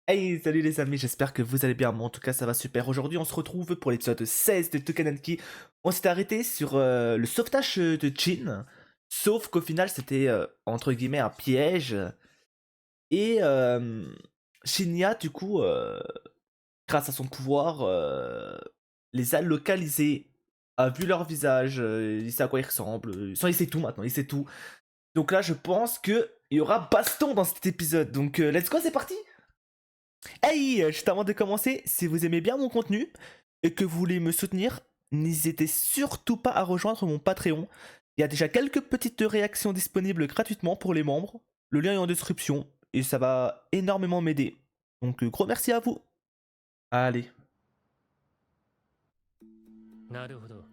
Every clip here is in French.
Hey, salut les amis, j'espère que vous allez bien. Moi, en tout cas, ça va super. Aujourd'hui, on se retrouve pour l'épisode 16 de Tokananki. On s'était arrêté sur le sauvetage de Jin. Sauf qu'au final, c'était entre guillemets un piège. Et Shinya, du coup, grâce à son pouvoir, les a localisés. A vu leur visage, il sait à quoi ils ressemblent. Il sait tout maintenant, il sait tout. Donc là, je pense qu'il y aura baston dans cet épisode. Donc, let's go, c'est parti! Hey, juste avant de commencer, si vous aimez bien mon contenu et que vous voulez me soutenir, n'hésitez surtout pas à rejoindre mon Patreon. Il y a déjà quelques petites réactions disponibles gratuitement pour les membres. Le lien est en description et ça va énormément m'aider. Donc gros merci à vous. Allez. なるほど。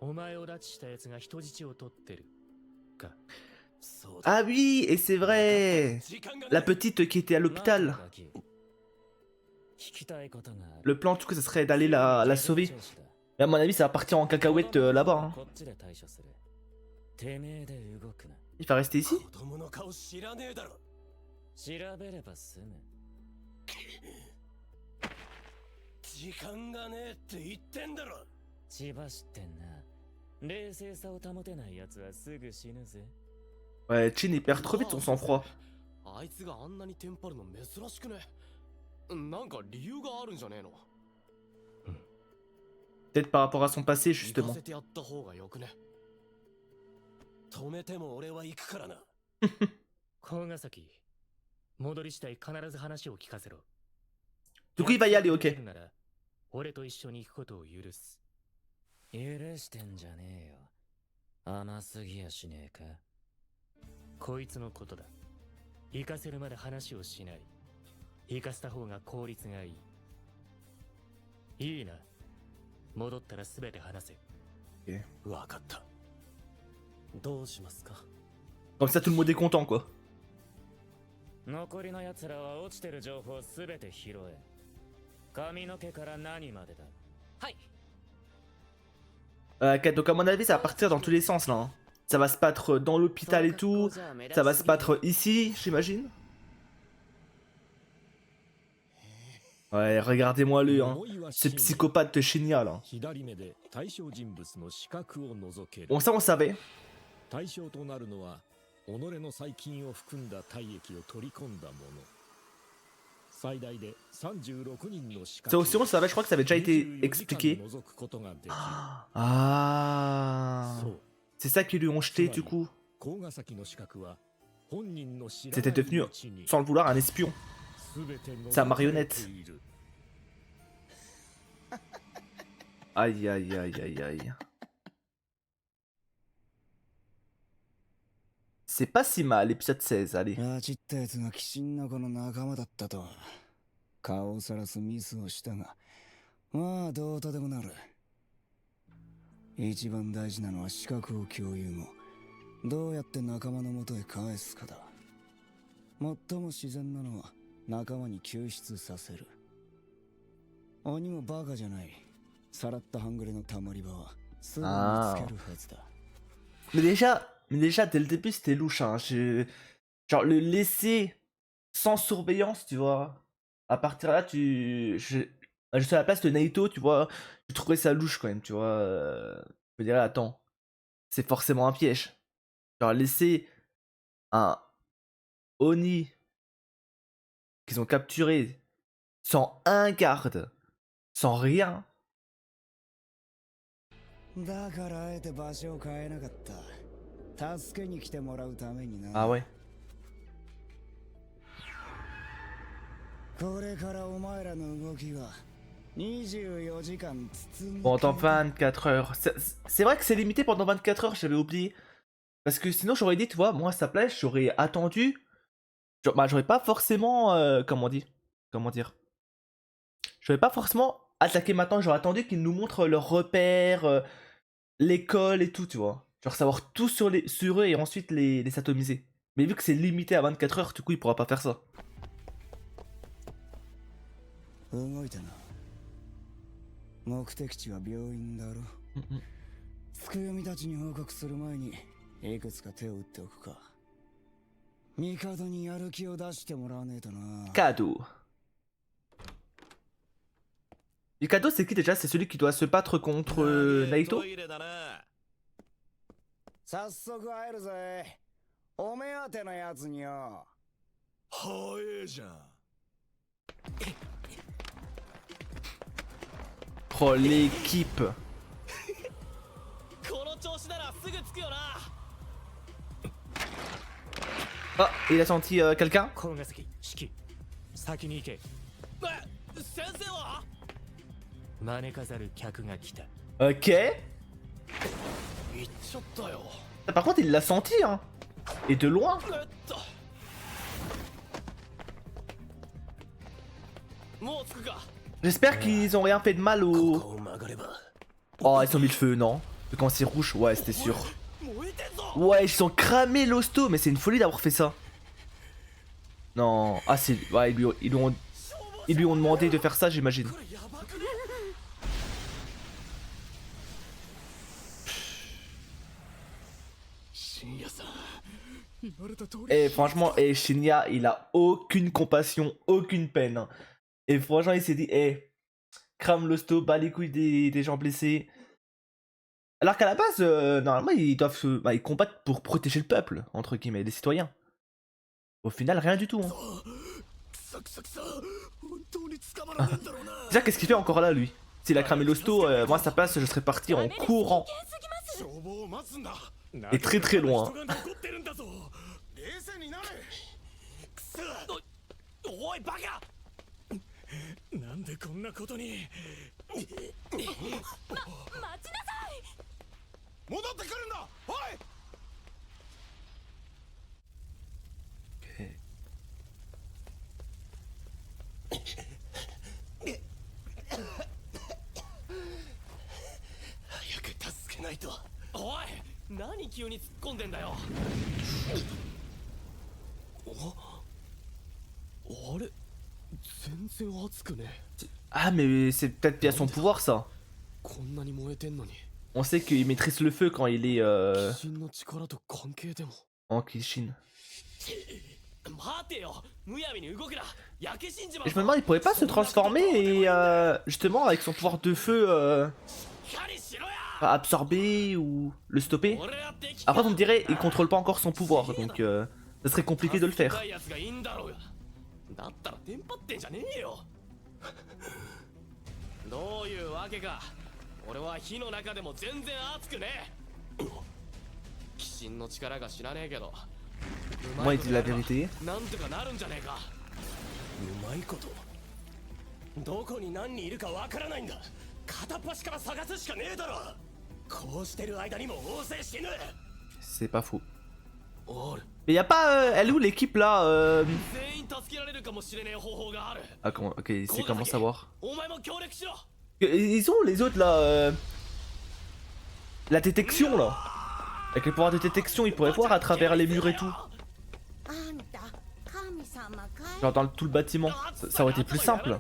お前を拉致した奴が人質を取ってる。か。そうだ。 Ah oui, et c'est vrai. La petite qui était à l'hôpital. 聞きたいことがある。 Le plan, du coup, ça serait d'aller la sauver. Mais à mon avis, ça va partir en cacahuète là-bas. Hein. こっちで対処する。てめえで動くな。 Il va rester ici? 子供の顔知らねえだろ。調べれば済む。時間がねえって言ってんだろ。千葉知ってんな。冷静さを保てない奴はすぐ死ぬぜ。 Ouais, Chin il perd trop vite son sang-froid. あいつがあんなにテンパるの珍しくね。なんか理由があるんじゃねえの。Peut-être par rapport à son passé, 行か justement. せてやった方がよくね。止めても俺は行くからな。甲ヶ崎、戻り次第必ず話を聞かせろ。 Du coup, il va y aller, ok. なら俺と一緒に行くことを許す。許してんじゃねえよ。甘すぎやしねえか。こいつのことだ。行かせるまで話をしない。行かせた方が効率がいい。いいな。戻ったらすべて話せ。わかった。どうしますか。 Comme ça, tout le monde est content, quoi. 残りの奴らは落ちてる情報すべて拾え。髪の毛から何までだ。はい。 Ok, donc à mon avis, ça va partir dans tous les sens là. Hein. Ça va se battre dans l'hôpital et tout. Ça va se battre ici, j'imagine. Ouais, regardez-moi lui, hein. Ce psychopathe de Shinya là. Bon, ça on savait. 対象となるのは己の細菌を含んだ体液を取り込んだもの。最大で36人の視覚 Ça aussi on le savait, je crois que ça avait déjà été expliqué. Ah, c'est ça qu'ils lui ont jeté du coup. C'était devenu, sans le vouloir, un espion. Sa marionnette. Aïe aïe aïe aïe aïe. C'est pas si mal, épisode 16, allez. 拉致ったやつが鬼神の子の仲間だったとは顔をさらすミスをしたが、まあどうとでもなる。一番大事なのは視覚を共有後どうやって仲間の元へ返すかだ。最も自然なのは仲間に救出させる。鬼もバカじゃない。さらった半グレのたまり場はすぐに見つけるはずだ。Mais déjà, dès le début, c'était louche. Hein. Genre, le laisser sans surveillance, tu vois. À partir de là, je suis à la place de Naito, tu vois. Je trouvais ça louche quand même, tu vois. Je me dirais, attends, c'est forcément un piège. Genre, laisser un Oni qu'ils ont capturé sans un garde, sans rien. だからあえて場所を変えなかった。助けに来てもらうためにな。Ah ouais. これからお前らの動きは24時間包み Pendant 24 heures. C'est vrai que c'est limité pendant 24 heures, j'avais oublié. Parce que sinon, j'aurais dit, tu vois, moi à sa place, j'aurais attendu. Bah, j'aurais pas forcément. Comment dire. J'aurais pas forcément attaqué maintenant, j'aurais attendu qu'ils nous montrent leurs repères, l'école et tout, tu vois. Genre savoir tout sur eux et ensuite les atomiser. Mais vu que c'est limité à 24 heures, du coup, il pourra pas faire ça. 動いたな。目的地は病院だろ。つくよみたちに報告する前にいくつか手を打っておくか。帝にやる気を出してもらわねえとな。Cadeau. Mikado, c'est qui déjà? C'est celui qui doit se battre contre Naito? トイレだな。早速入るぜ。お目当てのやつによ。早えじゃん。 Oh, l'équipe. この調子ならすぐ着くよな。 Ah, il a senti quelqu'un? 高ヶ崎式先に行け。先生は招かざる客が来た。 Ok. 行っちゃったよ。 Par contre, il l'a senti, hein. Et de loin. もう着くか。 J'espère qu'ils ont rien fait de mal こ au... こを曲がれば。 Oh, ils ont mis le feu, non? Quand c'est rouge, ouais, c'était sûr. 燃えてんぞ。 Ouais, ils ont cramé l'hosto, mais c'est une folie d'avoir fait ça. Non, ah c'est... Ouais, ils lui ont demandé de faire ça, j'imagine. これやばくね。深夜さん、言われた通り。 Et franchement, Shinya, il a aucune compassion, aucune peine. Hein. Et franchement, il s'est dit, crame l'hosto, bat les couilles des gens blessés. Alors qu'à la base, normalement, ils doivent ils combattent pour protéger le peuple, entre guillemets, les citoyens. Au final, rien du tout. Hein. くさくさくさ、本当に捕まらねえんだろうな。 Déjà, qu'est-ce qu'il fait encore là, lui? S'il a cramé l'hosto, moi, à sa place, je serais parti en courant. 消防を待つんだ。 Et très très loin. 人が残ってるんだぞ。冷静になれ。くそ。おいバカ。なんでこんなことに。待ちなさい。戻ってくるんだ。おい。 早く助けないと。おい、何急に突っ込んでんだよ。あれ、全然熱くね。 Ah, mais c'est peut-être via son pouvoir, ça. こんなに燃えてんのに。 On sait qu'il maîtrise le feu quand il est 鬼神の力と関係でも。 en Kishin. 待てよ、むやみに動くな。焼け死んじま Et う je me demande, il pourrait pas se transformer et justement avec son pouvoir de feu しっかりしろや。 absorber ou le stopper. 俺だって生き Après, vous me direz, il contrôle pas encore son pouvoir, donc ça serait compliqué de le 助け faire. たいやつがいいんだろうが。だったらテンパってんじゃねえよ。どういうわけか。俺は火の中でも全然熱くねえ。鬼神の力が知らねえけど。 Moi, il dit la vérité. なんとかなるんじゃねえか。うまいこと。どこに何人いるかわからないんだ。片っ端から探すしかねえだろ。こうしてる間にも大勢死ぬ。 C'est pas faux. おる。 Mais y a pas, elle est où l'équipe là 全員助けられるかもしれねえ方法がある。 Ah, comment... ok, c'est comment savoir. お前も協力しろ。 Ils ont les autres là. La détection là. Avec le pouvoir de détection, ils pourraient voir à travers les murs et tout. Genre dans tout le bâtiment. Ça aurait été plus simple.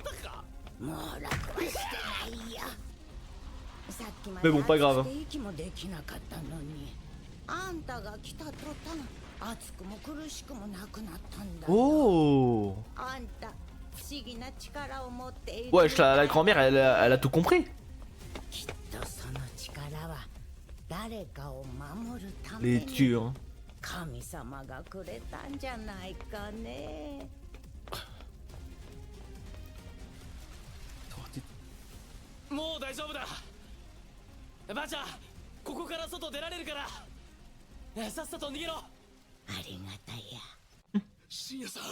Mais bon, pas grave. あんたが来た途端熱くも苦しくもなくなったんだ。 Oh. あんた不思議な力を持っている。 Ouais, la grand-mère, elle a tout compris. きっとその力は誰かを守るため Les に dieux, hein. 神様がくれたんじゃないかね。もう大丈夫だ。ばあちゃん、ここから外出られるから。さっさと逃げろ。ありがたいや。深夜さん、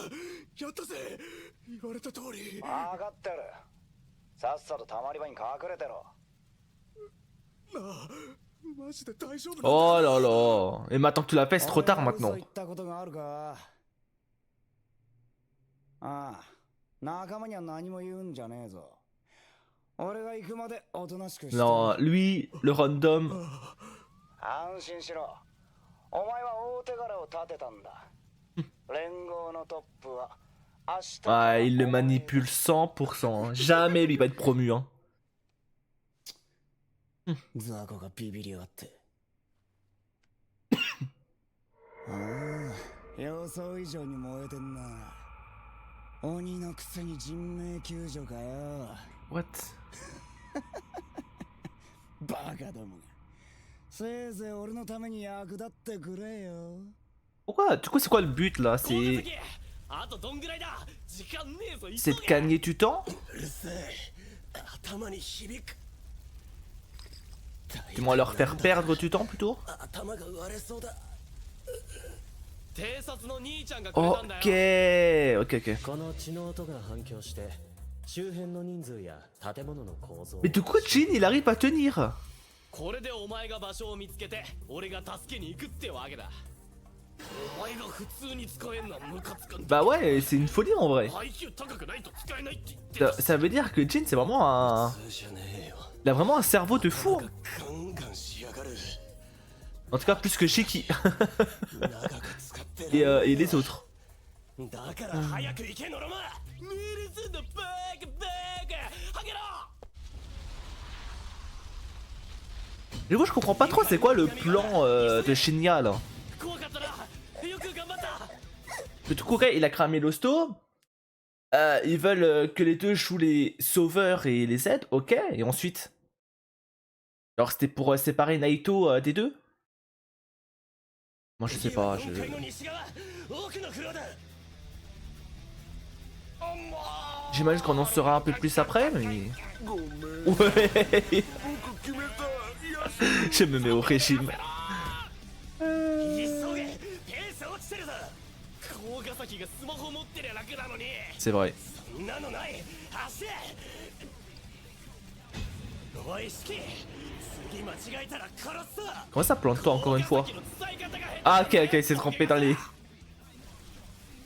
やったぜ。言われた通り。分かってる。さっさとたまり場に隠れてろ。なあ、マジで大丈夫。 Oh là là. Et maintenant que tu l'as fait, c'est trop tard 俺が maintenant. 嘘言ったことがあるか。ああ、仲間には何も言うんじゃねえぞ。俺が行くまでおとなしくして。 Non, lui, le random. 安心しろ。お前は大手柄を立てたんだ。連合のトップは明日。 Ah, il le manipule 100%. Hein. Jamais lui va être promu. Hein. ザコがビビりやがって。ああ、予想以上に燃えてんな。鬼のくせに人命救助かよ。 What? バカどもが。せいぜい俺のために役立ってくれよ。 Pourquoi? Du coup, c'est quoi le but là? 高 C'est 崎あとどんぐらいだ時間ねえぞ c'est de 急げ gagner du temps? うるせえ頭に響く Du moins leur faire perdre du temps plutôt? 頭が割れそうだ偵察の兄ちゃんがくれたんだよ Ok, ok, ok. この血の音が反響して周辺の人数や建物の構造 Mais du coup, Jin, il arrive à tenir. これでお前が場所を見つけて俺が助けに行くってわけだお前が普通に使えんのはムカつくんだ Bah ouais, c'est une folie en vrai. 配給高くないと使えないって言って Ça veut dire que Jin, c'est vraiment un... 普通じゃねえよ Il a vraiment un cerveau de fou. ガンガンしやがる En tout cas, plus que Shiki 長く使って et les autres. だから早く行けノロマメールすんのバーグバーグハゲろ Du coup, je comprends pas trop c'est quoi le plan de Shinya là. 怖かったなよく頑張った Le Tokure, il a cramé l'hosto. Ils veulent que les deux jouent les sauveurs et les aident, ok. Et ensuite? Alors c'était pour séparer Naito des deux? Moi je sais pas, 4階の西側奥のフロアだ j'imagine qu'on en saura un peu plus après, mais... Ouais. Je me mets au régime. 急げペース落ちてるぞ高ヶ崎がスマホ持ってりゃ楽なのに C'est vrai. そんなのない走れおいシキ次間違えたら殺すぞ Comment ça plante-toi encore une fois? 高ヶ崎の伝え方が下手 Ah ok, ok, il s'est trompé dans les...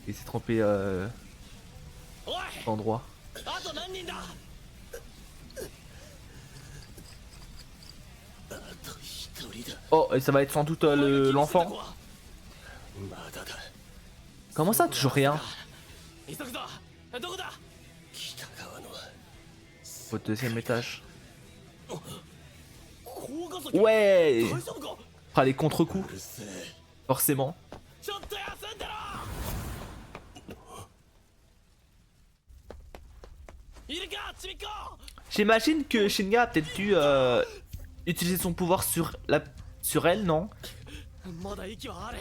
Il s'est trompé おい d'endroit. あと何人だあと一人だ Oh, et ça va être sans doute l'enfant. まだだ Comment ça, toujours rien? 急ぐぞどこだ北側の Au deuxième étage. 高ヶ崎 Ouais! 大丈夫か Fera les contre-coups, うるせえ forcément. ちょっと休んでろいるかちびっこ J'imagine que Shinya a peut-être dû utiliser son pouvoir sur elle, non? まだ息はある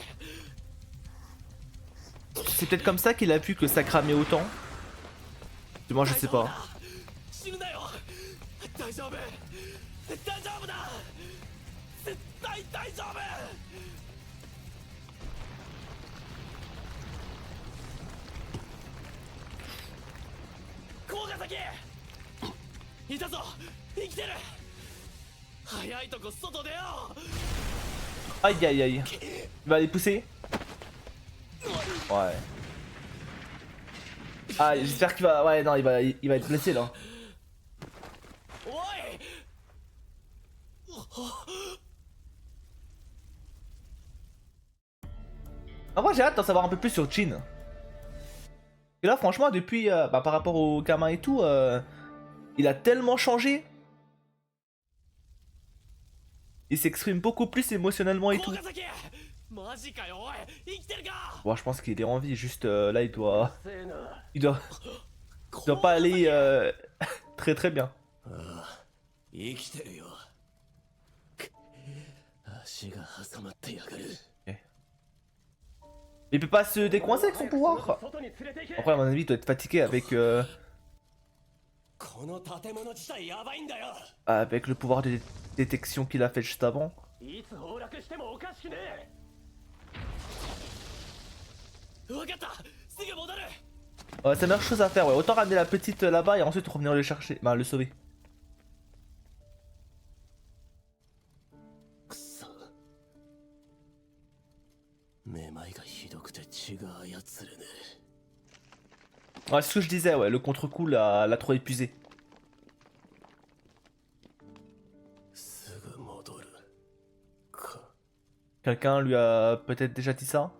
C'est peut-être comme ça qu'il a vu que ça cramait autant. Du moins, je sais pas. 死ぬなよ大丈夫大丈夫だ絶対大丈夫高ヶ崎いたぞ生きてる早いとこ外出よ Aïe aïe aïe. Il va les pousser? Ouais. Ah, j'espère qu'il va... Ouais, non, il va être blessé là. おい En vrai, j'ai hâte d'en savoir un peu plus sur Jin. Et là, franchement, depuis... par rapport au gamin et tout, il a tellement changé. Il s'exprime beaucoup plus émotionnellement et tout. 高ヶ崎マジかよおい生きてるか Bon, je pense qu'il est en vie, juste là, il doit... せーな Il doit pas aller très très bien. 生きてるよ足が挟まってやがる Il peut pas se décoincer avec son pouvoir. 外に連れて行け Après, à mon avis, il doit être fatigué avec, この建物自体やばいんだよ avec le pouvoir de détection qu'il a fait juste avant. いつ崩落してもおかしくねえ分かったすぐ戻る Ouais, c'est la meilleure chose à faire, ouais. Autant ramener la petite là-bas et ensuite revenir le chercher. Bah, le sauver. くそめまいがひどくて血が操れね Ouais, c'est ce que je disais, ouais. Le contre-coup l'a trop épuisé. えすぐ戻るか Quelqu'un lui a peut-être déjà dit ça?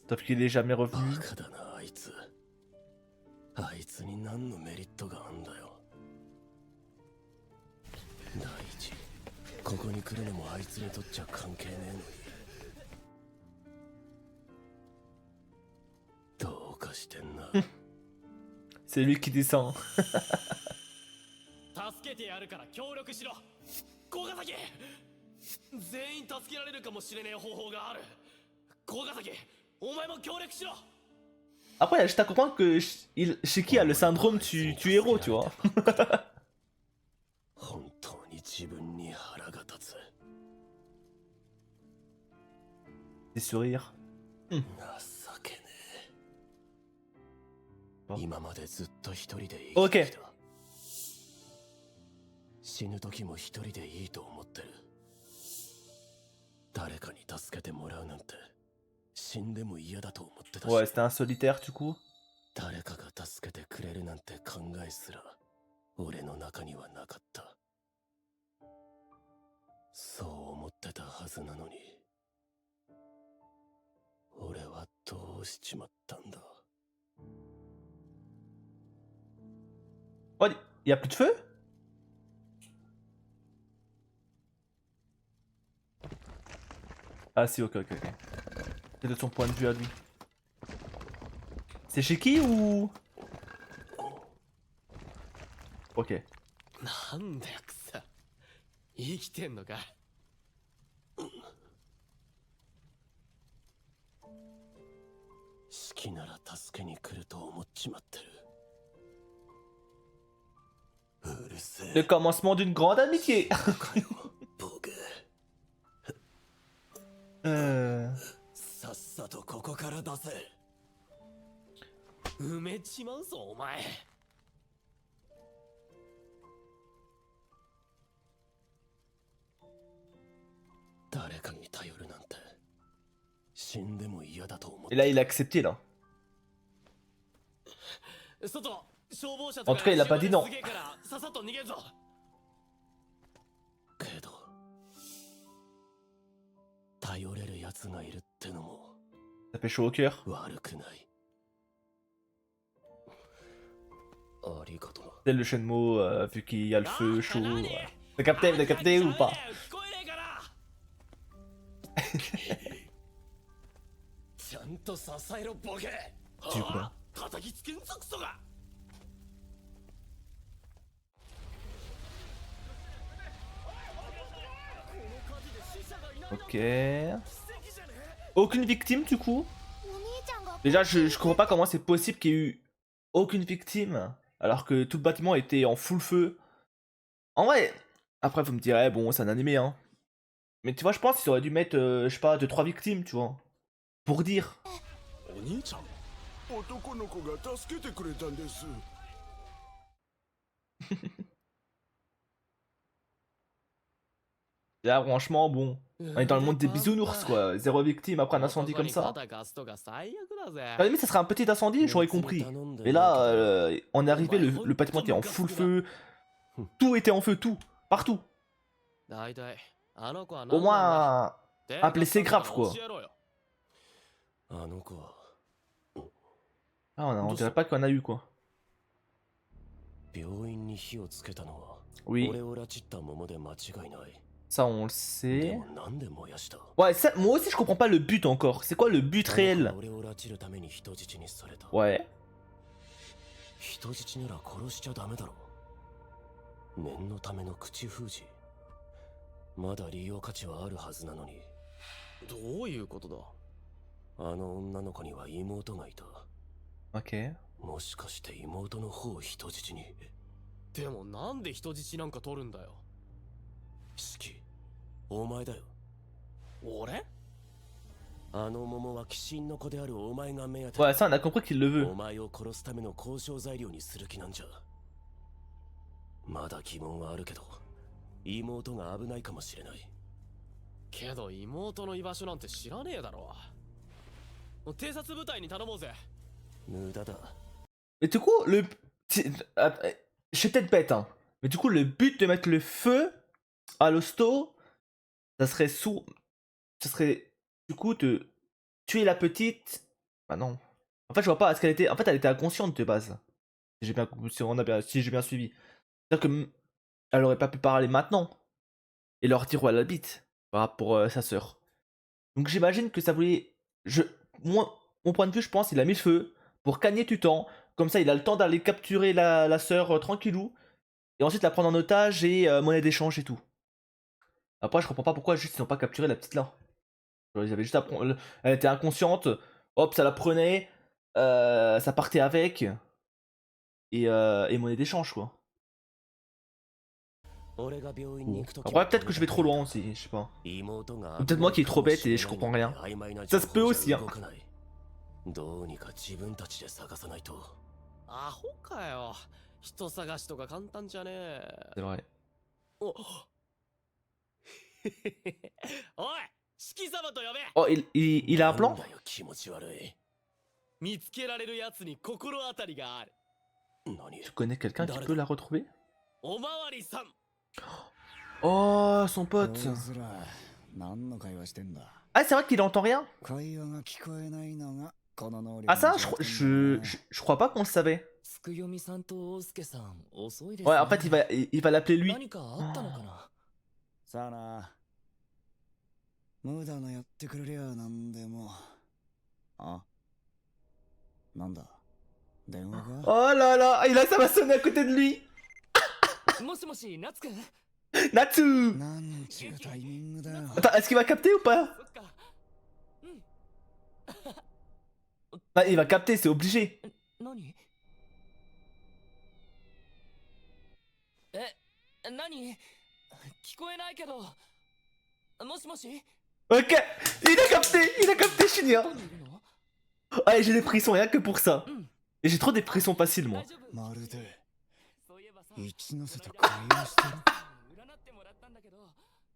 Sauf qu'il est jamais バ revenu. カだなあいつあいつに何のメリットがあんだよ第一ここに来るのもあいつにとっちゃ関係ねえのにどうかしてんな C'est lui qui descend. 助けてやるから協力しろ。小ヶ崎、全員助けられるかもしれねえ方法がある。小ヶ崎、お前も協力しろ。 Après, il y a juste à comprendre que Shiki a le syndrome tu héros, tu vois. 本当に自分に腹が立つ。 Des sourires. 情けねえ。今までずっと一人で生きてきた。死ぬ時も一人でいいと思ってる。誰かに助けてもらうなんて死んでも嫌だと思ってたし。 Ouais, c'était un solitaire du coup. 誰かが助けてくれるなんて考えすら俺の中にはなかった。そう思ってたはずなのに、俺はどうしちまったんだ。 Oh, il y a plus de feu? Ah si, ok. C'est de son point de vue à lui. C'est Shiki ou... Ok. なんだよくさ、生きてんのか。好きなら助けに来ると思っちまってる。うるせえ。 Le commencement d'une grande amitié. 僕、さっさとここから出せ。埋めちまうぞお前。誰かに頼るなんて死んでも嫌だと思っ Et て。 là, il a accepté là. 外、消防車 En tout cas, il a pas dit non. すげえからさっさと逃げるぞ。けど頼れる奴がいるってのも Ça fait chaud au cœur. 悪くない。ありがとな。 C'est le Shenmue, vu qu'il y a le feu chaud. T'as capté ou pas? 聞こえねえから。ちゃんと支えろボケ。Tu quoi? 叩きつけんぞクソが。 Ok. Aucune victime du coup? Déjà, je comprends pas comment c'est possible qu'il y ait eu aucune victime alors que tout le bâtiment était en full feu. En vrai, après vous me direz, bon, c'est un animé, hein. Mais tu vois, je pense qu'ils auraient dû mettre, je sais pas, 2-3 victimes, tu vois. Pour dire. お兄ちゃん、男の子が助けてくれたんです。 Là, franchement, bon. On est dans le monde des bisounours, quoi. Zéro victime après un incendie comme ça. À la limite, ça serait un petit incendie, j'aurais compris. Et là, on est arrivé, le bâtiment était en full feu. Tout était en feu, tout. Partout. Au moins, un blessé grave, quoi. あの子は Ah, on dirait pas qu'on a eu, quoi. 病院に火をつけたのは Oui, 俺を拉致った桃で間違いない。 ça on le で sait. もなんで燃やした？ Ouais, ça, moi aussi je comprends pas le but encore. C'est quoi le but réel? 俺を拉致るために人質にされた。 Ouais. 人質なら殺しちゃダメだろ。念のための口封じ。まだ利用価値はあるはずなのに。どういうことだ？あの女の子には妹がいた。 Ok. もしかして妹の方を人質に。でもなんで人質なんか取るんだよ。四季、お前だよ。俺？あの桃は鬼神の子であるお前が目当て。 Ouais, ça on a compris qu'il le veut. お前を殺すための交渉材料にする気なんじゃ。まだ疑問はあるけど、妹が危ないかもしれない。けど妹の居場所なんて知らねえだろ。偵察部隊に頼もうぜ。無駄だ。 Mais du coup, je suis peut-être bête, hein. Mais du coup, le but de mettre le feu à l'hosto, ça serait ça serait du coup de tuer la petite. Bah non. En fait, je vois pas. Est-ce qu'elle était. En fait, elle était inconsciente de base. Si j'ai bien, si j'ai bien suivi. C'est-à-dire que elle aurait pas pu parler maintenant et leur dire où elle habite par rapport à sa sœur. Donc j'imagine que ça voulait. Mon point de vue, je pense, il a mis le feu pour gagner du temps. Comme ça, il a le temps d'aller capturer la sœur tranquillou. et ensuite la prendre en otage et monnaie d'échange et tout. Après, je comprends pas pourquoi juste ils n'ont pas capturé la petite là. Genre, ils avaient juste elle était inconsciente, hop, ça la prenait, ça partait avec, et monnaie d'échange quoi. Après, peut-être que je vais trop loin aussi, je sais pas. Ou peut-être moi qui est trop bête et je comprends rien. Ça se peut aussi, hein. どうにか自分たちで探さないと。アホかよ。人探しとか簡単じゃねえ。 C'est vrai. おおい、式様と呼べ。 Oh, il a un plan? なんだよ気持ち悪い。見つけられるやつに心当たりがある。何 Tu connais quelqu'un qui peut la retrouver? おまわりさん。 Oh, son pote. こいつら何の会話してんだ。 Ah, c'est vrai qu'il entend rien? 会話が聞こえないのがこの能力 Ah, ça, の je 弱点だ je crois pas qu'on le savait. つくよみさんと大輔さん遅いです Ouais, ね en fait, il va l'appeler lui. 何かあったのかなさあな。無駄なやってくれりゃなんでも。あ、なんだ電話か Oh là là, et là, ça va sonner à côté de lui. もしもし夏くん Natsu! なんちゅうタイミングだよ。 Attends, est-ce qu'il va capter ou pas? そっか Ah, il va capter, c'est obligé. 何何聞こえないけどもしもし Ok, il a capté, Shinya. どこにいるの Ouais, j'ai des frissons rien que pour ça. Et j'ai trop des frissons faciles, moi. 大丈夫まるでそういえばさ一ノ瀬と会話してる。占ってもらったんだけど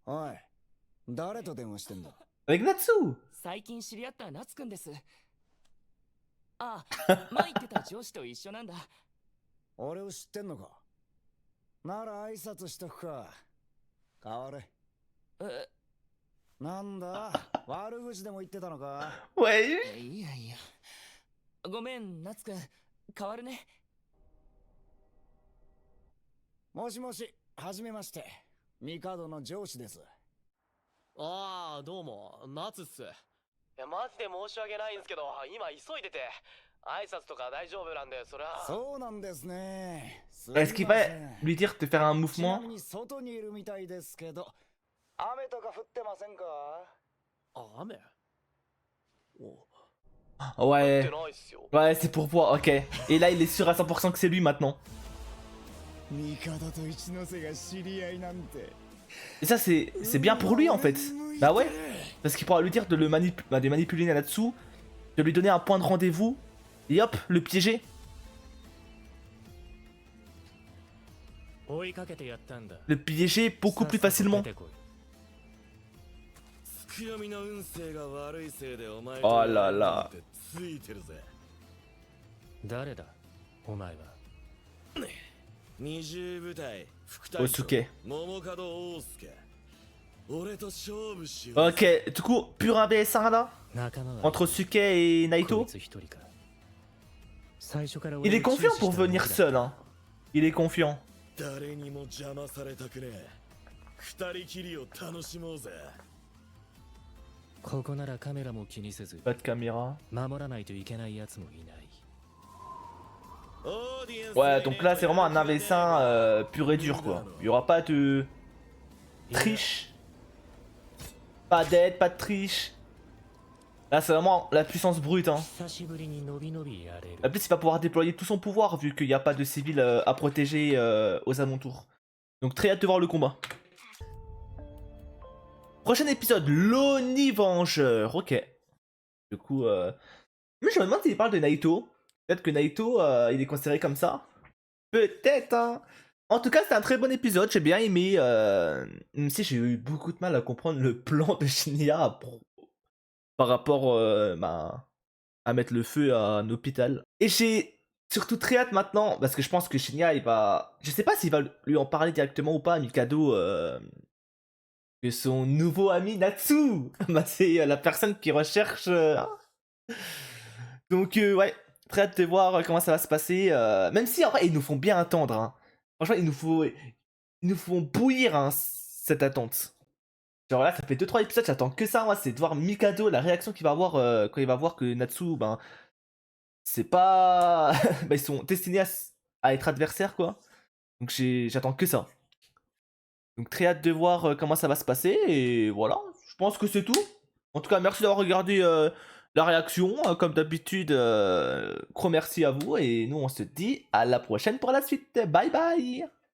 おい、誰と電話してんだ。 Avec Natsu. 最近知り合った夏くんですあ、前言ってた上司と一緒なんだ俺を知ってんのか。なら挨拶しとくか。変われ。えなんだ悪口でも言ってたのか。 Ouais. いやいやごめん夏くん変わるねもしもし、はじめまして。ミカドの上司です。ああ、どうも、夏っす。いや、マジで申し訳ないんですけど、今急いでて、挨拶とか大丈夫なんで、そりゃ。そうなんですね。 Est-ce qu'il va lui dire de faire un ちな mouvement? みに外にいるみたいですけど、雨とか降ってませんか。あ、雨お、 Ouais. 降ってないっすよ。 Ouais, c'est pour voir, ok. Et là, il est sûr à 100% que c'est lui maintenant. ミカドと一ノ瀬が知り合いなんて。 Et ça, c'est bien pour lui en fait. Bah ouais. Parce qu'il pourra lui dire de de manipuler Nanatsu, de lui donner un point de rendez-vous, et hop, le piéger. 追いかけてやったんだ Le piéger beaucoup plus facilement. 出てこい月読みの運勢が悪いせいでお前あららついてるぜ。誰だお前は二重部隊副隊長 Osuke. 桃門大輔。俺と勝負しよう。 Ok, du coup, pur 1 vs1 là, 仲間は entre Suke et こい Naito. つ一人か最初から Il est confiant pour venir seul, hein. Il est confiant. 誰にも邪魔されたくねえ。二人きりを楽しもうぜ。ここならカメラも気にせず Pas de caméra. 守らないといけないやつもいない Ouais, donc là, c'est vraiment un 1 vs1 pur et dur quoi. Il y aura pas de triche. Pas d'aide, pas de triche. Là, c'est vraiment la puissance brute, hein. 久しぶりにのびのびやれる En plus, il va pouvoir déployer tout son pouvoir vu qu'il n'y a pas de civils à protéger aux alentours. Donc, très hâte de voir le combat. Prochain épisode, l'Oni Vengeur. Ok. Du coup, mais je me demande s'il parle de Naito. Peut-être que Naito, il est considéré comme ça. Peut-être, hein. En tout cas, c'était un très bon épisode. J'ai bien aimé. Même si j'ai eu beaucoup de mal à comprendre le plan de Shinya par rapport à mettre le feu à un hôpital. Et j'ai surtout très hâte maintenant, parce que je pense que Shinya, il va... Je sais pas s'il va lui en parler directement ou pas à Mikado, que son nouveau ami Natsu, bah, c'est la personne qui recherche... Donc ouais, très hâte de voir comment ça va se passer. Même si en vrai, ils nous font bien attendre. Hein. Franchement, ils nous font bouillir hein, cette attente. Genre là, ça fait 2-3 épisodes, j'attends que ça, moi, c'est de voir Mikado, la réaction qu'il va avoir quand il va voir que Natsu, ben, c'est pas... ben, ils sont destinés à être adversaires, quoi. Donc j'attends que ça. Donc très hâte de voir comment ça va se passer. Et voilà, je pense que c'est tout. En tout cas, merci d'avoir regardé la réaction. Comme d'habitude, gros merci à vous. Et nous, on se dit à la prochaine pour la suite. Bye bye.